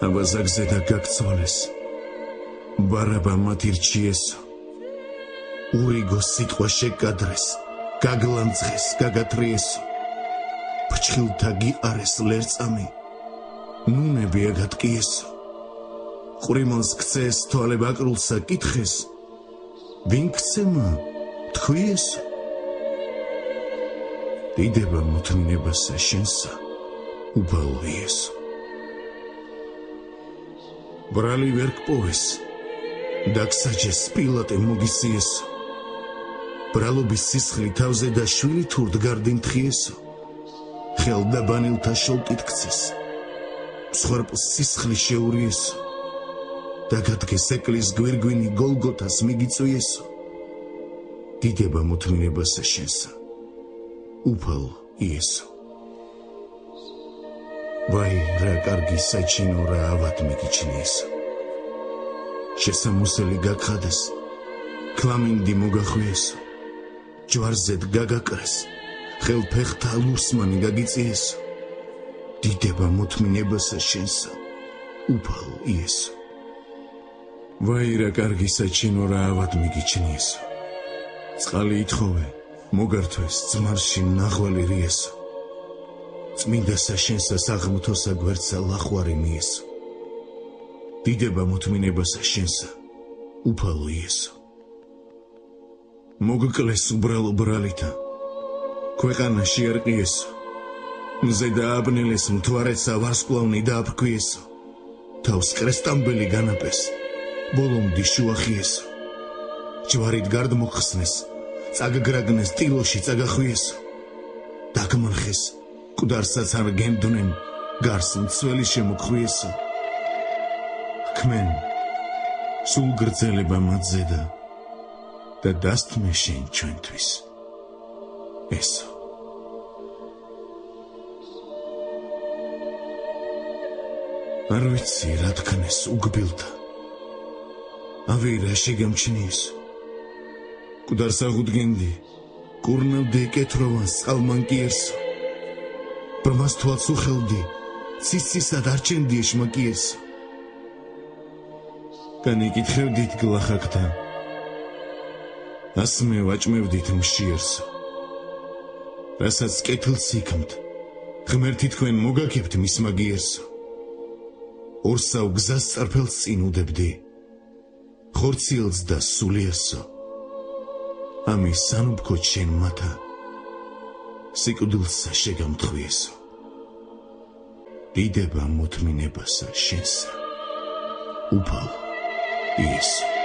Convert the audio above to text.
აბაზაგზე და გაგცვალეს ბარაბა მათირჩიესო ურიგო სიტყვა შეკადრეს გაგლანძღეს გაგათრიესო ფრჩხილთა გიყარეს ლერწამი ნუნები აგატკიესო ყრიმალს ქცეს თვალე ბაკრულსა კითხეს ვინ ქცემა თქვიესო დიდება მოთმინებასა შენსა უბალო იესო ბრალი ვერ გპოვეს დაგსაჯეს პილატე მოგისიესო ბრალობის სისხლი თავზე და შვილი თურდ გარდინთხიესო ხელდაბანილთა შოლტით ქცეს მსხვერპლს სისხლი შეურიესო დაგადგეს ეკლის გვირგვინი გოლგოთას მიგიწვიესო დიდება მოთმინებასა შენსა უფალო იესო ვაი რა კარგი საჩინო რა ავად მიგიჩნიესო შესამოსელი გაგხადეს ქლამინდი მოგახვიესო ჯვარზედ გაგაკრეს ხელფეხთა ლურსმანი გაგიწიესო დიდება მოთმინებასა შენსა უფალო იესო ვაი რა კარგი საჩინო რა ავად მიგიჩნიესო წყალი ითხოვე მოგართვეს ძმარში ნაღვალი რიესო წმინდასა შენსა საღმრთოსა გვერდსა ლახვარი მიესო დიდება მოთმინებასა შენსა უფალო იესო მოგკლეს უბრალო ბრალითა ქვეყანა შეარყიესო მზე დააბნელეს მთვარეცა ვარსკვლავნი დააფრქვიესო თავს კრესტამბელი განაპეს ბოლომდი შუახიესო ჯვარით გარდმოხსნეს წაგგრაგნეს ტილოში წაგახვიესო დაგმნხეს მკვდარსაც არ გემდნენ გარს მცველი შემოხვიესო ქმენ სულ გრძელება მათზე და დასთმე შენ ჩვენთვის ესო არ ვიცი რა თქნეს უგბილთა ავი რა შეგამჩნიესო მკვდარს აღუდგენდი კურნავდი ეკეთროვან წყალმანკიესო ბრმას თვალს უხელდი ცისისად არჩენდი ეშმაკიესო განიკითხებდით გლახაკთა ასმე ვაჭმევდით მშიერსო რასაც კეთილს იქმთ ღმერთი თქვენ მოგაკებთ მის მაგიერსო ორსავ გზას წარფელს წინ უდებდი ხორციელს და სულიერსო ამის სანუბქოდ შენ მათა სიკვდილსა შეგამთხვიესო დიდება მოთმინებასა შენსა უფალო იესო